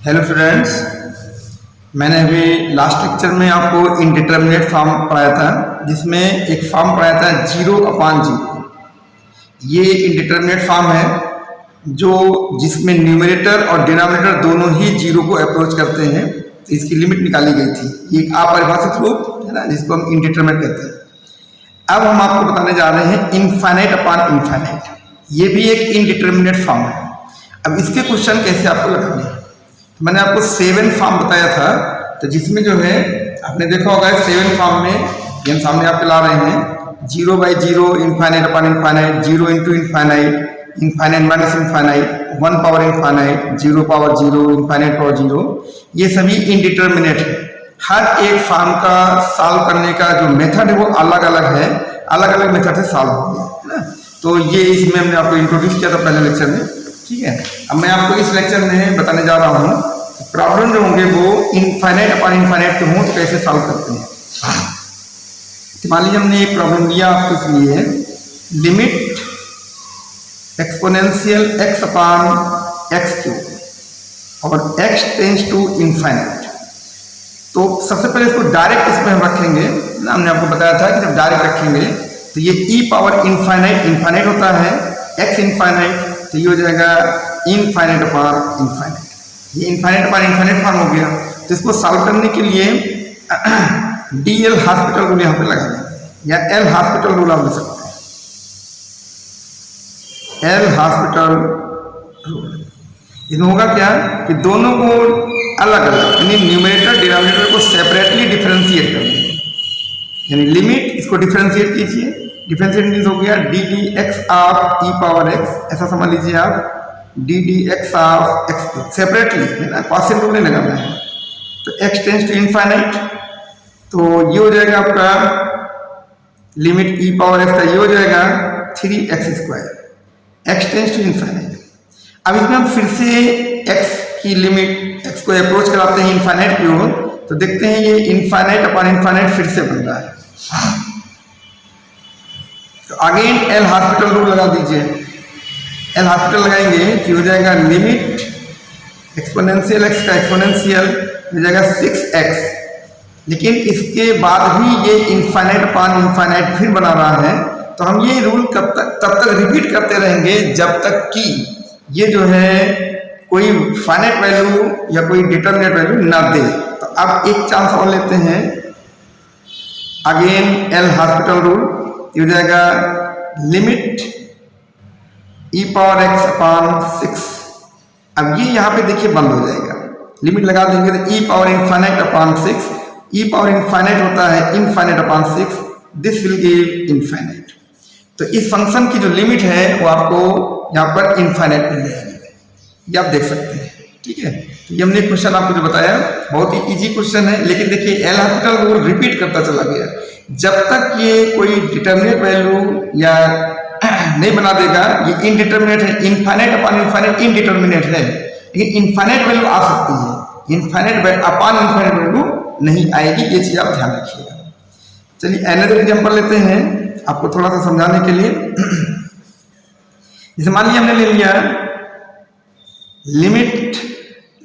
Hello students, मैंने अभी last lecture में आपको इनडिटर्मिनेट फॉर्म पढ़ाया था, जिसमें एक फॉर्म पढ़ाया था 0/0। ये इनडिटर्मिनेट फॉर्म है जिसमें न्यूमरेटर और डिनोमिनेटर दोनों ही जीरो को अप्रोच करते हैं। तो इसकी लिमिट निकाली गई थी। ये एक अपरिभाषित रूप है ना, जिसको हम इनडिटर्मिनेट कहते हैं। अब हम आपको बताने जा रहे हैं इनफाइनाइट अपॉन इनफाइनाइट। ये भी एक इनडिटर्मिनेट फॉर्म है। अब इसके क्वेश्चन कैसे आपको लगाने हैं, तो मैंने आपको 7 फॉर्म बताया था, तो जिसमें जो है आपने देखा होगा 7 फॉर्म में ये हम सामने आपके ला रहे हैं 0/0, infinite upon infinite, 0 into infinite, infinite minus infinite, 1 power infinite, 0 power 0, infinite power 0। ये सभी इनडिटर्मिनेट है। हर एक फॉर्म का सॉल्व करने का जो मेथड है वो अलग अलग है, अलग अलग मेथड से सॉल्व होगा, है ना। तो ये इसमें हमने आपको इंट्रोड्यूस किया था पहले लेक्चर में, ठीक है। अब मैं आपको इस लेक्चर में बताने जा रहा हूँ प्रॉब्लम जो होंगे वो इनफाइनाइट अपॉन इनफाइनाइट के हों तो कैसे सॉल्व करते हैं। तो मान लीजिए हमने एक प्रॉब्लम लिया आपको, इसलिए limit exponential x upon x cube और x टेंड्स टू इनफाइनाइट। तो सबसे पहले इसको डायरेक्ट इसमें हम रखेंगे ना, हमने आपको बताया था कि जब डायरेक्ट रखेंगे तो ये e पावर इनफाइनाइट इनफाइनाइट होता है, x इनफाइनाइट, तो ये हो जाएगा इनफाइनाइट अपॉन इनफाइनाइट। ये इनफाइनाइट अपॉन इनफाइनाइट फॉर्म हो गया। तो इसको सॉल्व करने के लिए DL हॉस्पिटल रूल यहाँ पे लगा देंगे, या L हॉस्पिटल रूल आप ले सकते हैं। L हॉस्पिटल रूल इसमें होगा क्या कि दोनों को अलग अलग यानी न्यूमरेटर डिनोमिनेटर को सेपरेटली डिफरेंशिएट कर देंगे। यानी लिमिट इसको डिफरेंशिएट कीजिए, डिफरेंशिएट मीन्स हो गया D D x of E power x, ऐसा समझ लीजिए आप, D D x of x separately, है ना, क्वोशिएंट रूल नहीं लगाना है। तो एक्स टेंड्स टू इनफाइनाइट, तो ये हो जाएगा आपका लिमिट ई पावर एक्स का, ये हो जाएगा 3x², x tends to infinite. अब इसमें हम फिर से एक्स की लिमिट एक्स को अप्रोच कराते हैं इनफाइनाइट की ओर, तो देखते हैं ये इनफाइनाइट अपॉन इनफाइनाइट फिर से बन रहा है। तो अगेन एल हॉस्पिटल रूल लगा दीजिए। एल हॉस्पिटल लगाएंगे कि हो जाएगा लिमिट एक्सपोनेंशियल एक्स का एक्सपोनेंशियल हो जाएगा 6x, लेकिन इसके बाद भी ये इनफाइनाइट अपॉन इनफाइनाइट फिर बना रहा है। तो हम ये रूल तब तक रिपीट करते रहेंगे जब तक कि ये जो है कोई फाइनाइट वैल्यू या कोई डिटरमिनेट वैल्यू ना दे। तो अब एक चांस और लेते हैं, अगेन एल हॉस्पिटल रूल, ये हो जाएगा लिमिट ई पावर एक्स अपॉन 6। अब ये यहाँ पे देखिए बंद हो जाएगा, लिमिट लगा देंगे तो ई पावर इनफाइनाइट अपॉन 6, ई पावर इनफाइनाइट होता है infinite upon 6, this will give infinite. तो इस फंक्शन की जो लिमिट है वो आपको यहाँ पर इनफाइनाइट मिल जाएगी, ये आप देख सकते हैं, ठीक है। तो ये हमने क्वेश्चन आपको जो बताया बहुत ही इजी क्वेश्चन है, लेकिन देखिए एल हॉस्पिटल रूल रिपीट करता चला गया। जब तक ये कोई डिटरमिनेट वैल्यू या नहीं बना देगा, ये इनडिटर्मिनेट है, इनफाइनाइट अपॉन इनफाइनाइट इनडिटर्मिनेट है, लेकिन इनफाइनाइट वैल्यू आ सकती है, इनफाइनाइट अपॉन इनफाइनाइट वैल्यू नहीं आएगी, ये चीज आप ध्यान रखिएगा। चलिए अनदर एग्जांपल लेते हैं आपको थोड़ा सा समझाने के लिए। जैसे मान लिया हमने ले लिया limit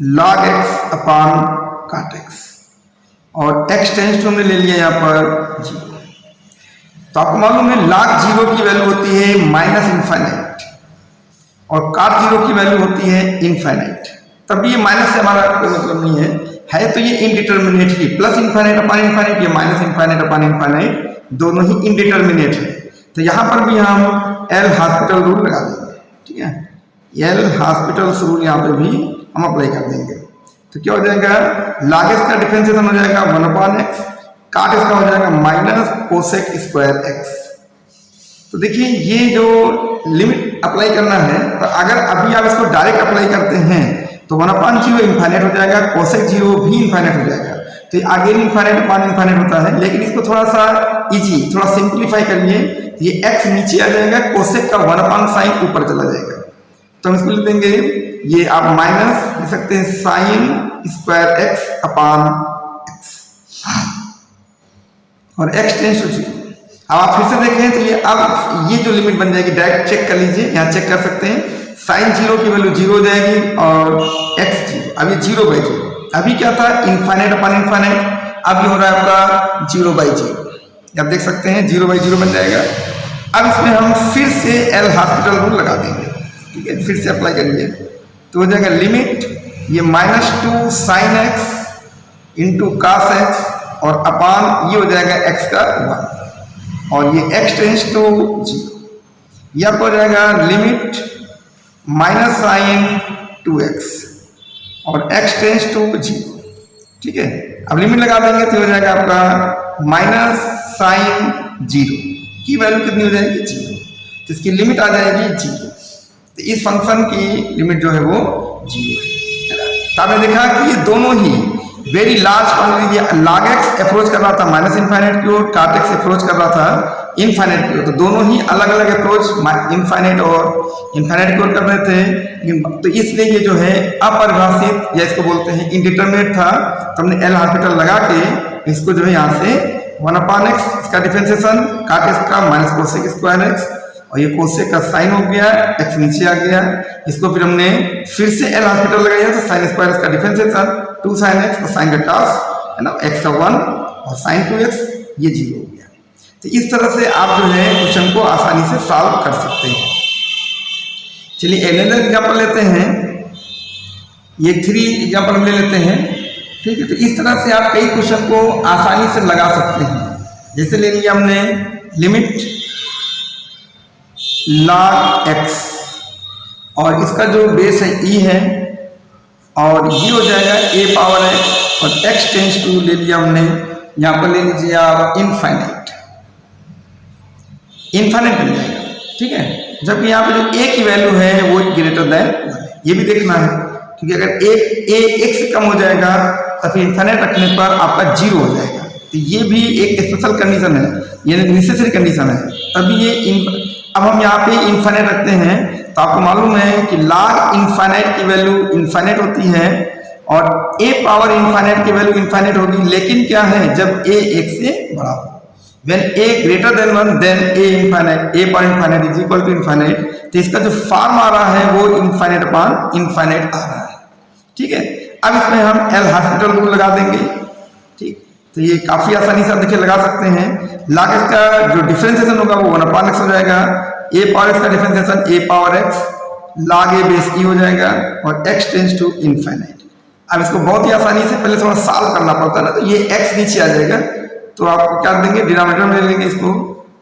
log x upon cot x और x टेंड्स टू हमने ले लिया यहाँ पर 0। तो आपको मालूम है log 0 की वैल्यू होती है माइनस इनफाइनाइट और cot 0 की वैल्यू होती है इनफाइनाइट। तब ये माइनस से हमारा कोई मतलब नहीं है तो ये इनडिटर्मिनेट ही, प्लस इनफाइनाइट अपॉन इनफाइनाइट, ये माइनस इनफाइनाइट अपॉन इनफाइनाइट दोनों ही इनडिटर्मिनेट है। तो यहाँ पर भी हम एल हॉस्पिटल रूल लगा देंगे, ठीक है। एल हॉस्पिटल रूल यहाँ पे भी हम अप्लाई कर देंगे। तो क्या हो जाएगा, log x का डिफरेंशिएशन हो जाएगा 1/x, cot x का हो जाएगा माइनस कोसेक स्क्वायर x। तो देखिए ये जो लिमिट अप्लाई करना है, तो अगर अभी आप इसको डायरेक्ट अप्लाई करते हैं तो 1/0 इनफाइनाइट हो जाएगा, कोसेक 0 भी इनफाइनाइट हो जाएगा। तो ये आगे इनफाइनाइट अपॉन इनफाइनाइट होता है, लेकिन इसको थोड़ा सा इजी, थोड़ा सिंप्लीफाई करिए, ये x नीचे आ जाएगा, कोसेक का 1 साइन ऊपर चला जाएगा। तो हम इसको लिख देंगे, ये आप माइनस लिख सकते हैं sine square x upon x और x टेंड्स टू 0। अब आप फिर से देखें तो ये अब ये जो लिमिट बन जाएगी, डायरेक्ट चेक कर लीजिए, यहाँ चेक कर सकते हैं, साइन 0 की वैल्यू 0 हो जाएगी और x 0। अब ये 0/0, अभी क्या था इनफाइनाइट अपॉन इनफाइनाइट, अब ये हो रहा है आपका 0/0। आप देख सकते हैं 0/0 बन जाएगा। अब इसमें हम फिर से एल हॉस्पिटल रूल लगा देंगे, ठीक है, फिर से अप्लाई करिए तो हो जाएगा लिमिट ये -2 sin x into cos x और अपान ये हो जाएगा x का 1 और ये x टेंस टू 0, ये आपको हो जाएगा लिमिट -sin 2x और x टेंस टू 0, ठीक है। अब लिमिट लगा देंगे तो हो जाएगा आपका -sin 0 की वैल्यू कितनी हो जाएगी 0, तो इसकी लिमिट आ जाएगी 0। तो इस फंक्शन की लिमिट जो है वो 0 है। तो आपने देखा कि ये दोनों ही very large quantity, log x approach कर रहा था -इनफाइनाइट की ओर, cot x अप्रोच कर रहा था इनफाइनाइट की ओर, तो दोनों ही अलग अलग अप्रोच इनफाइनाइट और इनफाइनाइट की ओर कर रहे थे। तो इसलिए ये जो है अपरिभाषित या इसको बोलते हैं इंडिटरमिनेट था, तो हमने एल हॉस्पिटल लगा के इसको जो है यहाँ से 1/x इसका डिफरेंशिएशन, cot x का -cos² और ये कोसेक का साइन हो गया, x नीचे आ गया, इसको फिर हमने फिर से एल हॉस्पिटल लगाया तो sin² इसका डिफरेंशिएशन 2 sin x और साइन का cos है ना, x का 1 और sin 2x ये 0 हो गया। तो इस तरह से आप जो है क्वेश्चन को आसानी से सॉल्व कर सकते हैं। चलिए अनदर एग्जांपल लेते हैं, ये 3 एग्जांपल हम ले लेते हैं, ठीक है। तो इस तरह से आप कई क्वेश्चन को आसानी से लगा सकते हैं। जैसे ले लिया हमने लिमिट log x और इसका जो बेस है e है और ये हो जाएगा a पावर x और x टेंस टू ले लिया हमने, यहाँ पर ले लीजिए आप इनफाइनाइट बन जाएगा, ठीक है। जबकि यहाँ पे जो a की वैल्यू है वो ग्रेटर देन 1, ये भी देखना है, क्योंकि अगर a x से कम हो जाएगा तो फिर इनफाइनाइट रखने पर आपका 0 हो जाएगा। तो ये भी एक स्पेशल कंडीशन है, ये नेसेसरी कंडीशन है, तभी ये अब हम यहाँ पे इनफाइनाइट रखते हैं तो आपको मालूम है कि log इनफाइनाइट की वैल्यू इनफाइनाइट होती है और a पावर इनफाइनाइट की वैल्यू इनफाइनाइट होगी, लेकिन क्या है जब a 1 से बड़ा हो, when a greater than 1 then a power infinite is equal to infinite. तो इसका जो फॉर्म आ रहा है वो इनफाइनाइट अपॉन इनफाइनाइट आ रहा है, ठीक है। अब इसमें हम एल हॉस्पिटल रूल लगा देंगे, ठीक। तो ये काफी आसानी से आप देखिए लगा सकते हैं। log x का जो डिफरेंशिएशन होगा वो 1/x हो जाएगा, a पावर x का differentiation a power x log a base e हो जाएगा और x टेंस टू इनफाइनाइट। अब इसको बहुत ही आसानी से पहले थोड़ा सॉल्व करना पड़ता है ना, तो ये x नीचे आ जाएगा तो आप क्या देंगे डिनोमिनेटर में ले लेंगे इसको,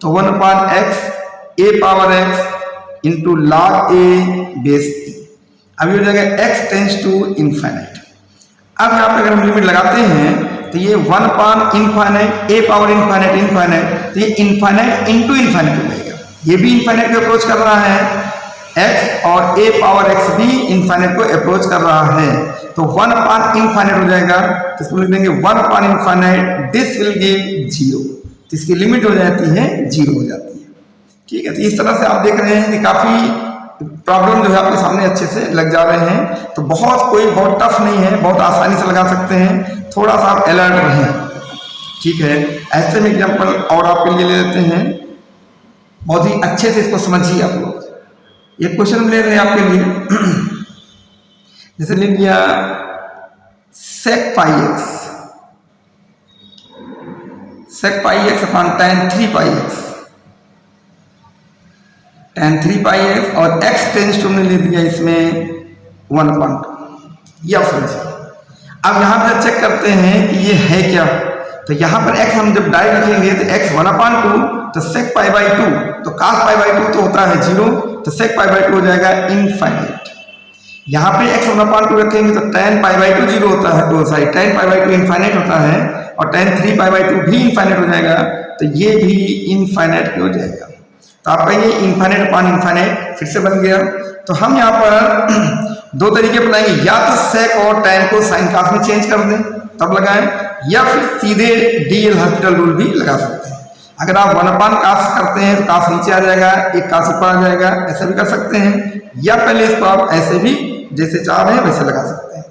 तो 1/x a power x into log a base e, अभी हो जाएगा x टेंस टू इनफाइनाइट। अब यहाँ पे अगर हम लिमिट लगाते हैं तो ये 1/इनफाइनाइट a पावर इनफाइनाइट तो ये इनफाइनाइट इंटू इनफाइनाइट हो जाएगा, ये भी इनफाइनाइट को अप्रोच कर रहा है x और a पावर x भी इनफाइनाइट को अप्रोच कर रहा है, तो 1/इनफाइनाइट हो जाएगा। तो इसको लिख देंगे 1/इनफाइनाइट दिस विल गिव 0, तो इसकी लिमिट हो जाती है 0 हो जाती है, ठीक है। तो इस तरह से आप देख रहे हैं कि काफी प्रॉब्लम जो है आपके सामने अच्छे से लग जा रहे हैं। तो बहुत टफ नहीं है, बहुत आसानी से लगा सकते हैं, थोड़ा सा आप अलर्ट रहें, ठीक है। ऐसे में एग्जाम्पल और आपके लिए ले लेते हैं, बहुत ही अच्छे से इसको समझिए आप लोग। एक क्वेश्चन ले रहे हैं आपके लिए, जैसे ले लिया sec pi x upon tan 3 pi x और x टेंस टू हमने ले दिया इसमें 1/2, ये ऑप्शन है। अब यहाँ पे चेक करते हैं कि ये है क्या, तो यहाँ पर x हम जब डायरेक्ट लिखेंगे तो x 1/2 तो sec pi/2 तो cos pi/2 तो होता है 0, तो sec pi/2 हो जाएगा इनफाइनाइट। यहाँ पे x 1/2 रखेंगे तो tan pi/2 0 होता है, तो सॉरी tan pi/2 इनफाइनाइट होता है और tan 3 pi/2 भी इनफाइनाइट हो जाएगा, तो ये भी इनफाइनाइट हो जाएगा। तो आपका ये इनफाइनाइट अपॉन इनफाइनाइट फिर से बन गया। तो हम यहाँ पर दो तरीके अपनाएंगे, या तो sec और tan को sin cos में चेंज कर दें तब लगाएं, या फिर सीधे DL हॉस्पिटल रूल भी लगा सकते हैं। अगर आप 1/cos करते हैं तो cos नीचे आ जाएगा, एक cos ऊपर आ जाएगा, ऐसा भी कर सकते हैं, या पहले इसको आप ऐसे भी जैसे चाह रहे हैं वैसे लगा सकते हैं।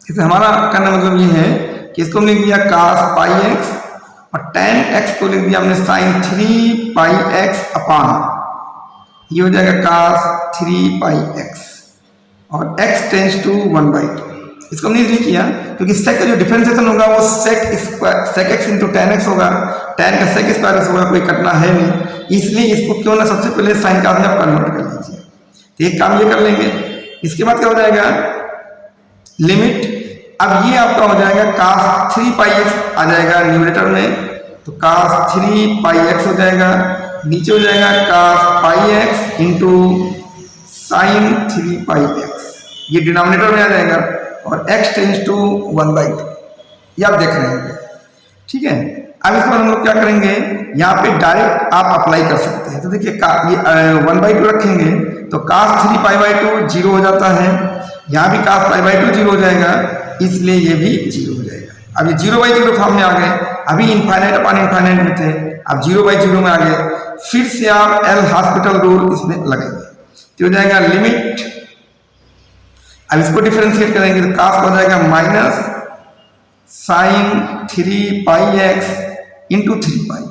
इससे हमारा कहना मतलब ये है कि इसको हमने लिख दिया cos πx और tan x को लिख दिया हमने sin 3 πx अपॉन, ये हो जाएगा cos 3 πx, और x टेंस टू 1/2। इसको हमने इसलिए किया क्योंकि सेक का जो डिफरेंशिएशन होगा वो sec x into tan x होगा, टेन का सेक स्क्वायर होगा, कोई कटना है नहीं, इसलिए इसको क्यों ना सबसे पहले साइन का आप कन्वर्ट कर लीजिए। तो एक काम ये कर लेंगे। इसके बाद क्या हो जाएगा, लिमिट, अब ये आपका हो जाएगा cos 3 पाई एक्स आ जाएगा न्यूमरेटर में, तो cos 3 पाई एक्स हो जाएगा, नीचे हो जाएगा cos पाई एक्स इंटू साइन 3 पाई एक्स, ये डिनोमिनेटर में आ जाएगा, और x टेंस टू 1/2, ये आप देख रहे हैं। ठीक है, अब इसके बाद हम लोग क्या करेंगे, यहाँ पे डायरेक्ट आप अप्लाई कर सकते हैं। तो देखिए ये 1/2 रखेंगे तो cos 3 पाई/2 जीरो हो जाता है, यहाँ भी cos पाई/2 जीरो हो जाएगा, इसलिए ये भी जीरो हो जाएगा। अब ये 0/0 फॉर्म में आ गए, अभी इनफाइनाइट अपॉन इनफाइनाइट में थे, अब 0/0 में आ गए, फिर से आप एल हॉस्पिटल रूल इसमें लगाएंगे, तो हो जाएगा लिमिट, अब इसको डिफरेंशिएट करेंगे तो cos हो जाएगा माइनस साइन 3 पाई एक्स इंटू 3 पाई,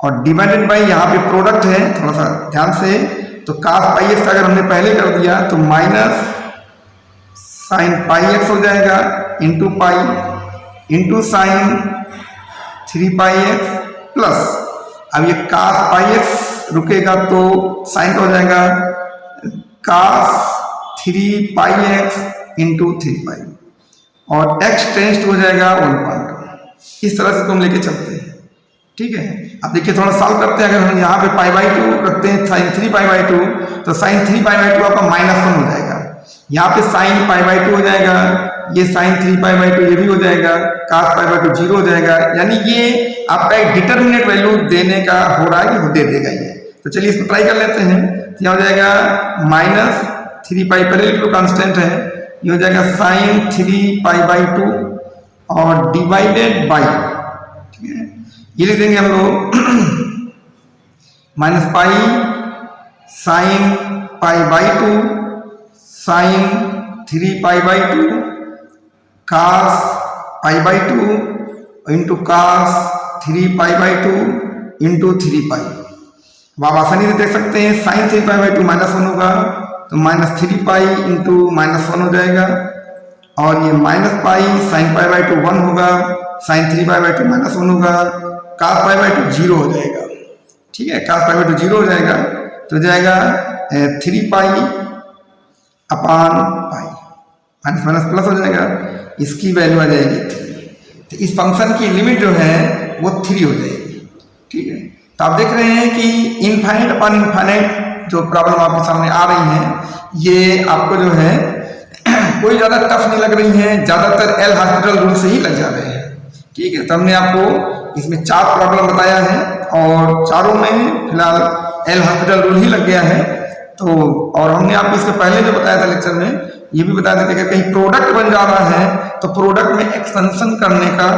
और डिवाइडेड बाई यहाँ पे प्रोडक्ट है, थोड़ा सा ध्यान से, तो cos पाई एक्स अगर हमने पहले कर दिया तो माइनस साइन पाई एक्स हो जाएगा इंटू पाई इंटू साइन 3 पाई एक्स प्लस, अब ये cos पाई एक्स रुकेगा तो साइन हो जाएगा cos 3 पाई एक्स इंटू 3 पाई, और x टेंस हो जाएगा 1/2। इस तरह से तुम लेके चलते हैं। ठीक है, अब देखिए थोड़ा सॉल्व करते हैं। अगर हम यहाँ पे पाई/2 रखते हैं साइन 3 पाई/2, तो साइन 3 पाई/2 आपका -1 हो जाएगा, यहाँ पे साइन पाई/2 हो जाएगा, ये साइन 3 पाई/2 ये भी हो जाएगा, cos पाई/2 जीरो हो जाएगा, यानी ये आपका एक डिटर्मिनेट वैल्यू देने का हो रहा है कि वो दे देगा ये। तो चलिए इसको ट्राई कर लेते हैं। तो यहाँ हो जाएगा माइनस 3 पाई, पहले लिख लो कांस्टेंट है, ये हो जाएगा साइन 3 पाई/2 और डिवाइडेड बाई, ठीक है, ये लिख देंगे हम लोग माइनस पाई साइन पाई/2 साइन 3 पाई/2 cos पाई/2 इंटू cos 3 पाई/2 इंटू 3 पाई। अब आप आसानी से देख सकते हैं साइन 3 पाई/2 -1 होगा, तो -3 पाई इंटू -1 हो जाएगा, और ये माइनस पाई साइन पाई/2 1 होगा, साइन 3 पाई/2 -1 होगा, cos पाई/2 जीरो हो जाएगा। ठीक है, cos पाई/2 जीरो हो जाएगा, तो जाएगा 3 पाई अपान पाई, माइनस माइनस प्लस हो जाएगा, इसकी वैल्यू आ जाएगी 3। तो इस फंक्शन की लिमिट जो है वो 3 हो जाएगी। ठीक है, तो आप देख रहे हैं कि इनफाइनाइट अपॉन इनफाइनाइट जो प्रॉब्लम आपके सामने आ रही है, ये आपको जो है कोई ज़्यादा टफ नहीं लग रही है, ज़्यादातर एल हॉस्पिटल रूल से ही लग जा रहे हैं। ठीक है, तो हमने आपको इसमें 4 प्रॉब्लम बताया है, और चारों में फिलहाल एल हॉस्पिटल रूल ही लग गया है। तो और हमने आपको इसके पहले जो बताया था लेक्चर में, ये भी बताया था कि अगर कहीं प्रोडक्ट बन जा रहा है तो प्रोडक्ट में एक्सपेंशन करने का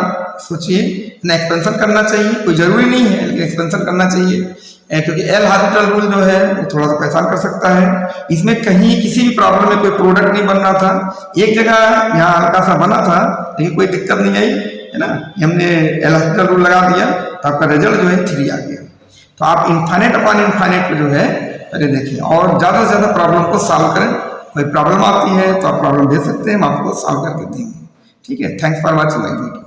सोचिए, ना एक्सपेंशन करना चाहिए, कोई जरूरी नहीं है लेकिन एक्सपेंशन करना चाहिए, क्योंकि एल हॉस्पिटल रूल जो है वो थोड़ा सा परेशान कर सकता है। इसमें कहीं किसी भी प्रॉब्लम में कोई प्रोडक्ट नहीं बन रहा था, एक जगह यहाँ हल्का सा बना था लेकिन कोई दिक्कत नहीं आई, है ना, हमने एल हॉस्पिटल रूल लगा दिया तो आपका रिजल्ट जो है 3 आ गया। तो आप इनफाइनाइट अपॉन इनफाइनाइट को जो है पहले देखिए, और ज़्यादा से ज़्यादा प्रॉब्लम को सॉल्व करें। कोई प्रॉब्लम आती है तो आप प्रॉब्लम दे सकते हैं, हम आपको सॉल्व करके देंगे। ठीक है, thanks for watching my video.